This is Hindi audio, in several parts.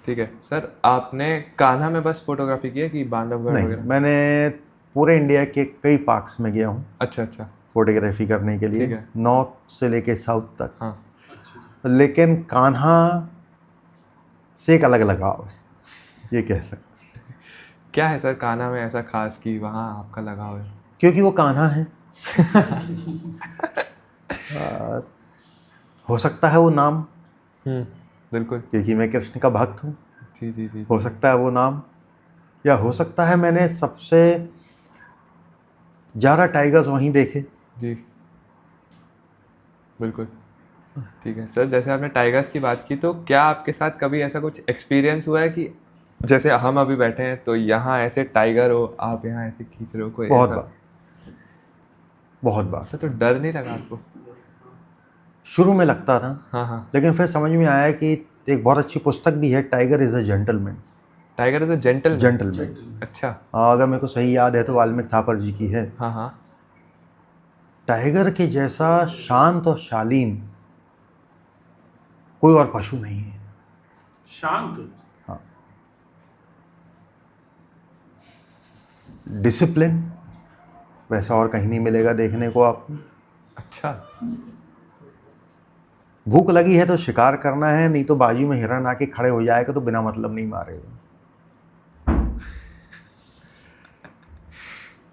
ठीक है सर, आपने कान्हा में बस फोटोग्राफी की है कि बांधवगढ़ नहीं, वगैरह? मैंने पूरे इंडिया के कई पार्क्स में गया हूँ अच्छा अच्छा। फोटोग्राफी करने के लिए, ठीक है। नॉर्थ से लेके साउथ तक। हाँ। लेकिन कान्हा से एक अलग लगाव है, ये कह सकते हैं। क्या है सर कान्हा में ऐसा खास कि वहाँ आपका लगाव है? क्योंकि वो कान्हा है। आ, हो सकता है वो नाम, बिल्कुल। क्योंकि मैं कृष्ण का भक्त हूँ। जी जी जी हो जी। सकता है वो नाम, या हो सकता है मैंने सबसे ज़्यादा टाइगर्स वहीं देखे। जी बिल्कुल। ठीक है सर, जैसे आपने टाइगर्स की बात की, तो क्या आपके साथ कभी ऐसा कुछ एक्सपीरियंस हुआ है कि जैसे हम अभी बैठे हैं तो यहाँ ऐसे टाइगर हो, आप यहाँ ऐसे खींच रहे हो, कोई बहुत ऐसा? बार, बहुत बार। तो डर नहीं लगा आपको? शुरू में लगता था, हाँ हाँ। लेकिन फिर समझ में आया कि एक बहुत अच्छी पुस्तक भी है, tiger is a gentleman. Tiger is a gentleman? Gentleman, अच्छा। अगर मेरे को सही याद है तो वाल्मीकि थापर जी की है। हाँ हाँ। टाइगर के जैसा शांत और शालीन कोई और पशु नहीं है। शांत। हाँ, डिसिप्लिन वैसा और कहीं नहीं मिलेगा देखने को आपको। अच्छा। भूख लगी है तो शिकार करना है, नहीं तो बाजू में हिरन आके खड़े हो जाएगा तो बिना मतलब नहीं मारेगा।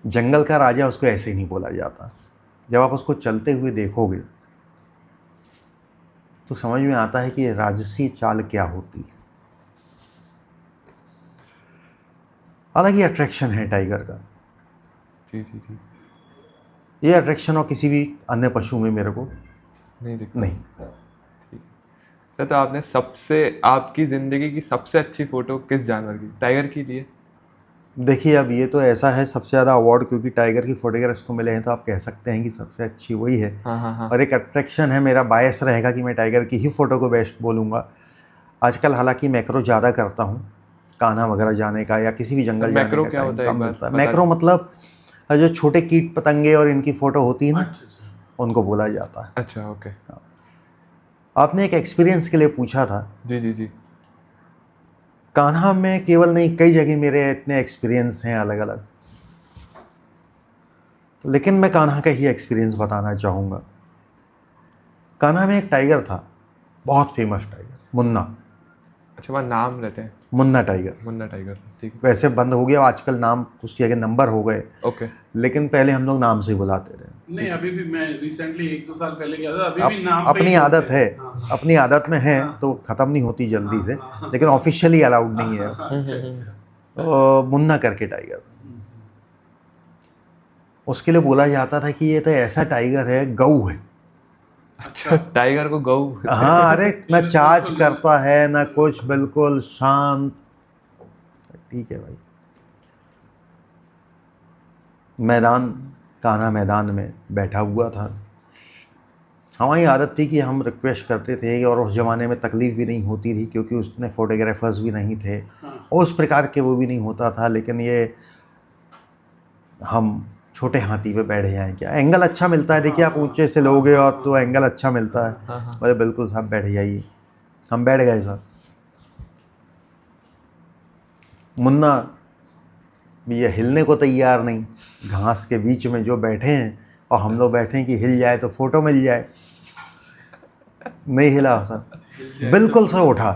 जंगल का राजा उसको ऐसे ही नहीं बोला जाता। जब आप उसको चलते हुए देखोगे तो समझ में आता है कि ये राजसी चाल क्या होती है। अलग ही अट्रैक्शन है टाइगर का। जी जी जी। ये अट्रैक्शन और किसी भी अन्य पशु में मेरे को नहीं दिखता। नहीं। ठीक है सर, तो आपने सबसे, आपकी ज़िंदगी की सबसे अच्छी फ़ोटो किस जानवर की? टाइगर की लिए? देखिए, अब ये तो ऐसा है, सबसे ज़्यादा अवार्ड क्योंकि टाइगर की फोटोग्राफ्स को मिले हैं, तो आप कह सकते हैं कि सबसे अच्छी वही है। हाँ हाँ हाँ। और एक अट्रैक्शन है, मेरा बायस रहेगा कि मैं टाइगर की ही फ़ोटो को बेस्ट बोलूँगा। आजकल हालांकि मैक्रो ज़्यादा करता हूँ, कान्हा वगैरह जाने का या किसी भी सर जंगल जाने मैक्रो का क्या टाइम होता है, कम एक बार मिलता है। बता मैक्रो दें? मतलब जो छोटे कीट पतंगे और इनकी फ़ोटो होती है ना, अच्छा अच्छा। उनको बोला जाता है। अच्छा ओके। आपने एक एक्सपीरियंस के लिए पूछा था। जी जी जी। कान्हा में केवल नहीं, कई जगह मेरे इतने एक्सपीरियंस हैं अलग अलग, लेकिन मैं कान्हा का ही एक्सपीरियंस बताना चाहूँगा। कान्हा में एक टाइगर था, बहुत फेमस टाइगर, मुन्ना। अच्छा, वहाँ नाम रहते हैं? मुन्ना टाइगर। मुन्ना टाइगर, ठीक है। वैसे बंद हो गया आजकल, नाम उसकी जगह नंबर हो गए, ओके। लेकिन पहले हम लोग नाम से ही बुलाते रहे। नहीं, अभी भी मैं रिसेंटली 1-2 साल पहले गया था, अभी भी नाम पे ही अपनी बोलते आदत है, हैं। हाँ, अपनी आदत में है हाँ, तो ख़त्म नहीं होती जल्दी हाँ, से, हाँ, हाँ, लेकिन ऑफिशियली अलाउड नहीं है। हाँ, अच्छा अच्छा। तो मुन्ना करके टाइगर, उसके लिए बोला जाता था कि ये तो ऐसा टाइगर है, गऊ है। अच्छा, टाइगर को गऊ बोलते हाँ, हैं? अरे न चार्ज करता है न कुछ, बिल्कुल शांत। ठीक है भाई। मैदान, कान्हा मैदान में बैठा हुआ था। हमारी आदत थी कि हम रिक्वेस्ट करते थे, और उस ज़माने में तकलीफ़ भी नहीं होती थी क्योंकि उसमें फ़ोटोग्राफर्स भी नहीं थे हाँ, और उस प्रकार के वो भी नहीं होता था। लेकिन ये हम छोटे हाथी पे बैठ जाएं, क्या एंगल अच्छा मिलता है, देखिए आप ऊंचे से लोगे और तो एंगल अच्छा मिलता है। हाँ हाँ। बोले बिल्कुल साहब बैठ जाइए। हम बैठ गए साहब। मुन्ना भी ये हिलने को तैयार नहीं, घास के बीच में जो बैठे हैं, और हम लोग बैठे हैं कि हिल जाए तो फ़ोटो मिल जाए। नहीं हिला साहब, बिल्कुल से उठा,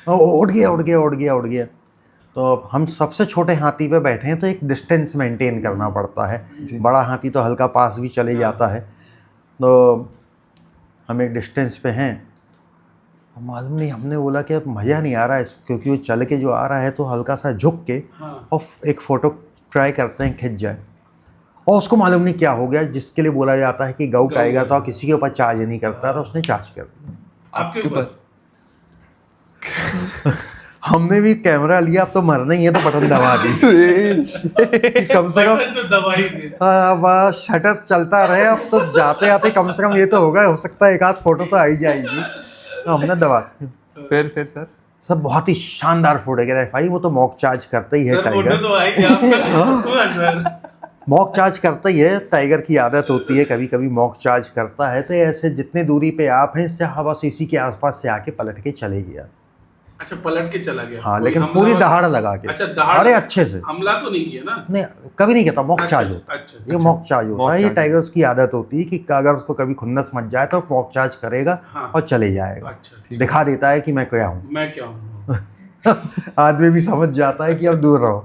उठ गया उठ गया उठ गया उठ गया। तो हम सबसे छोटे हाथी पे बैठे हैं तो एक डिस्टेंस मेंटेन करना पड़ता है। जी। बड़ा हाथी तो हल्का पास भी चले जाता है, तो हम एक डिस्टेंस पे हैं। मालूम नहीं, हमने बोला कि अब मज़ा नहीं आ रहा है क्योंकि वो चल के जो आ रहा है तो हल्का सा झुक के हाँ। और एक फ़ोटो ट्राई करते हैं खिंच जाए। और उसको मालूम नहीं क्या हो गया, जिसके लिए बोला जाता है कि गऊ गऊ टाइगर है। था, किसी के ऊपर चार्ज नहीं करता था, उसने चार्ज कर दिया। आपके ऊपर? हमने भी कैमरा लिया, अब तो मरना ही है तो बटन दबा दी कि कम से कम बटन तो दबा ही दिए। अब शटर चलता रहे, अब तो जाते आते कम से कम ये तो होगा, हो सकता है एक आध फोटो तो आ ही जाएगी। तो हमने दबा। फिर सर? सब बहुत ही शानदार फोटोग्राफ आई। वो तो मॉक चार्ज करता ही है सर फोटो टाइगर, तो आएगी आपका। सर मॉक चार्ज करता ही है। टाइगर की आदत होती है कभी कभी मॉक चार्ज करता है, तो ऐसे जितने दूरी पे आप हैं इससे हवा इसी के आसपास से आके पलट के चले गया। अच्छा पलट के चला गया। हाँ, कोई लेकिन हमला पूरी वगैरह- दहाड़ लगा के। अच्छा दहाड़। अरे अच्छे से। हमला तो नहीं किया ना? नहीं, कभी नहीं कहता, मॉक चार्ज होता है। अच्छा ये मॉक चार्ज होता है। ये charge टाइगर्स की आदत होती है कि अगर उसको कभी खुन्नस मच जाए तो मॉक चार्ज करेगा हाँ। और चले जाएगा। अच्छा ठीक दिखा देता है कि मैं क्या हूँ। मैं क्या हूँ। आदमी भी समझ जाता है कि अब दूर रहो।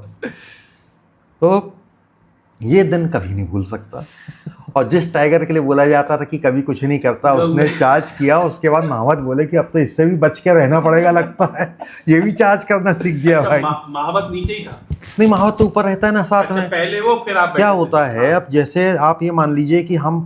तो ये दिन कभी नहीं भूल सकता। और जिस टाइगर के लिए बोला जाता था कि कभी कुछ नहीं करता, उसने चार्ज किया। उसके बाद महावत बोले कि अब तो इससे भी बच के रहना पड़ेगा, लगता है ये भी चार्ज करना सीख गया अच्छा, भाई। महावत नीचे ही था? नहीं, महावत तो ऊपर रहता है ना साथ अच्छा, में। पहले वो फिर आप क्या बैठे थे। होता है, अब जैसे आप ये मान लीजिए कि हम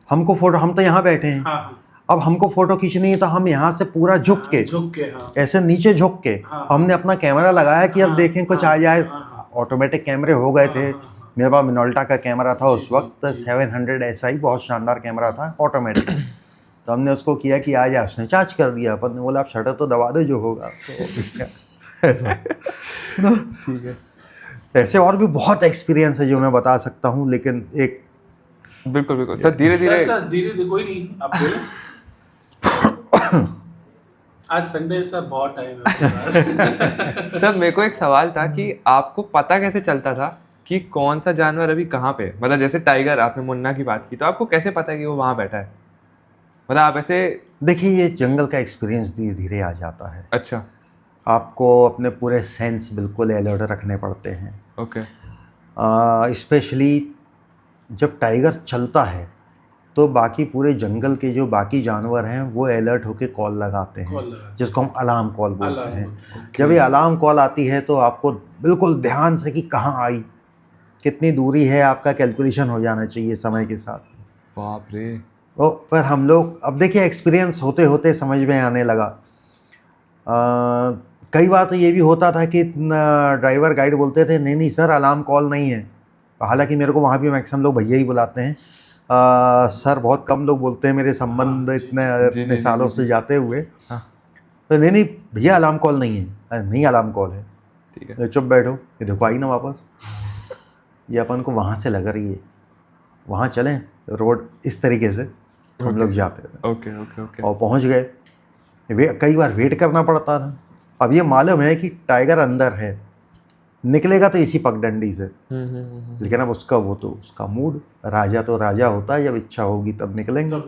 तो यहाँ बैठे हैं। हाँ हाँ अब हमको फोटो खींचनी है तो हम यहाँ से पूरा झुक के, हाँ ऐसे नीचे झुक के हाँ। हमने अपना कैमरा लगाया कि अब हाँ, देखें कुछ हाँ, आ जाए। हाँ, ऑटोमेटिक कैमरे हो गए थे। हाँ। मेरे पास मिनोल्टा का कैमरा था उस जी, वक्त, जी। 700 SI, बहुत शानदार कैमरा था, ऑटोमेटिक। तो हमने उसको किया कि आ जाए, उसने चार्ज कर दिया। अपन ने बोला आप शटर तो दबा दो जो होगा। तो ऐसा। ठीक है, ऐसे और भी बहुत एक्सपीरियंस है जो मैं बता सकता हूँ, लेकिन एक बिल्कुल बिल्कुल सर। धीरे धीरे सर धीरे धीरे कोई नहीं, आप बोलो। आज संडे सर बहुत टाइम है। सर मेरे को एक सवाल था कि आपको पता कैसे चलता था कि कौन सा जानवर अभी कहाँ पे है? मतलब जैसे टाइगर, आपने मुन्ना की बात की, तो आपको कैसे पता है कि वो वहाँ बैठा है? मतलब आप ऐसे। देखिए, ये जंगल का एक्सपीरियंस धीरे धीरे आ जाता है। अच्छा, आपको अपने पूरे सेंस बिल्कुल अलर्ट रखने पड़ते हैं। ओके, स्पेशली जब टाइगर चलता है तो बाकी पूरे जंगल के जो बाकी जानवर हैं वो अलर्ट होके कॉल लगाते हैं, जिसको हम अलार्म कॉल बोलते हैं। जब ये अलार्म कॉल आती है तो आपको बिल्कुल ध्यान से कि कहाँ आई, कितनी दूरी है, आपका कैलकुलेशन हो जाना चाहिए समय के साथ। बाप रे। तो पर हम लोग, अब देखिए, एक्सपीरियंस होते होते समझ में आने लगा। कई बार तो ये भी होता था कि ड्राइवर गाइड बोलते थे नहीं नहीं सर, अलार्म कॉल नहीं है। हालांकि मेरे को वहाँ भी मैक्सिमम लोग भैया ही बुलाते हैं। सर बहुत कम लोग बोलते हैं, मेरे संबंध इतने सालों से जाते हुए। हाँ, तो नहीं नहीं भैया, अलार्म कॉल नहीं है। नहीं, अलार्म कॉल है। ठीक है, तो चुप बैठो, ये देखो आई ना वापस। ये अपन को वहाँ से लग रही है, वहाँ चलें। रोड इस तरीके से हम लोग जाते थे। Okay okay okay. और पहुँच गए। कई बार वेट करना पड़ता था। अब ये मालूम है कि टाइगर अंदर है, निकलेगा तो इसी पगडंडी से। लेकिन अब उसका मूड, राजा तो राजा होता है, जब इच्छा होगी तब निकलेंगे।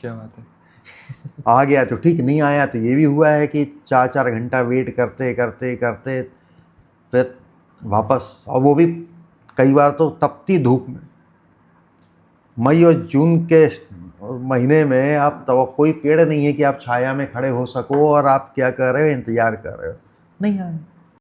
क्या बात है। आ गया तो ठीक, नहीं आया तो ये भी हुआ है कि 4-4 घंटा वेट करते करते करते फिर वापस। और वो भी कई बार तो तपती धूप में, मई और जून के महीने में। आप तो कोई पेड़ नहीं है कि आप छाया में खड़े हो सको और आप क्या कर रहे हो, इंतज़ार कर रहे हो। नहीं आए।